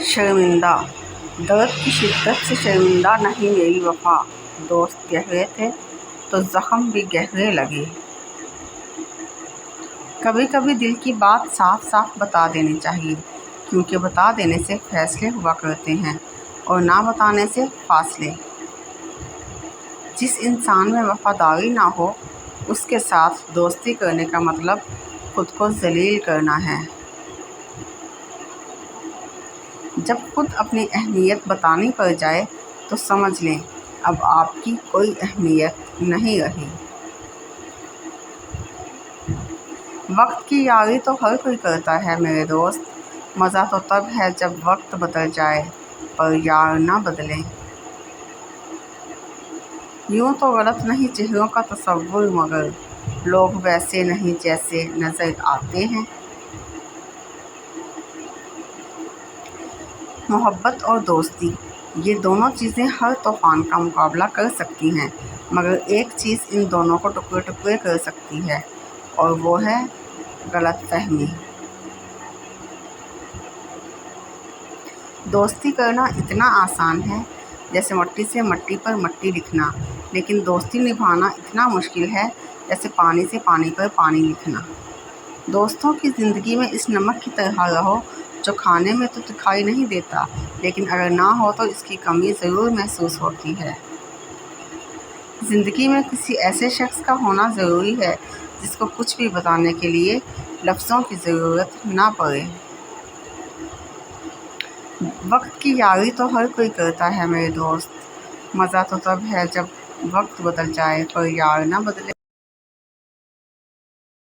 شرمندہ۔ درد کی شدت سے شرمندہ نہیں میری وفا، دوست گہرے تھے تو زخم بھی گہرے لگے۔ کبھی کبھی دل کی بات صاف صاف بتا دینی چاہیے، کیونکہ بتا دینے سے فیصلے ہوا کرتے ہیں اور نہ بتانے سے فاصلے۔ جس انسان میں وفاداری نہ ہو، اس کے ساتھ دوستی کرنے کا مطلب خود کو ذلیل کرنا ہے۔ جب خود اپنی اہمیت بتانی پڑ جائے تو سمجھ لیں اب آپ کی کوئی اہمیت نہیں رہی۔ وقت کی یاری تو ہر کوئی کرتا ہے میرے دوست، مزہ تو تب ہے جب وقت بدل جائے پر یار نہ بدلے۔ یوں تو غلط نہیں چہروں کا تصور، مگر لوگ ویسے نہیں جیسے نظر آتے ہیں۔ محبت اور دوستی، یہ دونوں چیزیں ہر طوفان کا مقابلہ کر سکتی ہیں، مگر ایک چیز ان دونوں کو ٹکڑے ٹکڑے کر سکتی ہے اور وہ ہے غلط فہمی۔ دوستی کرنا اتنا آسان ہے جیسے مٹی سے مٹی پر مٹی لکھنا، لیکن دوستی نبھانا اتنا مشکل ہے جیسے پانی سے پانی پر پانی لکھنا۔ دوستوں کی زندگی میں اس نمک کی طرح رہو جو کھانے میں تو دکھائی نہیں دیتا، لیکن اگر نہ ہو تو اس کی کمی ضرور محسوس ہوتی ہے۔ زندگی میں کسی ایسے شخص کا ہونا ضروری ہے جس کو کچھ بھی بتانے کے لیے لفظوں کی ضرورت نہ پڑے۔ وقت کی یاری تو ہر کوئی کرتا ہے میرے دوست، مزہ تو تب ہے جب وقت بدل جائے پر یار نہ بدلے۔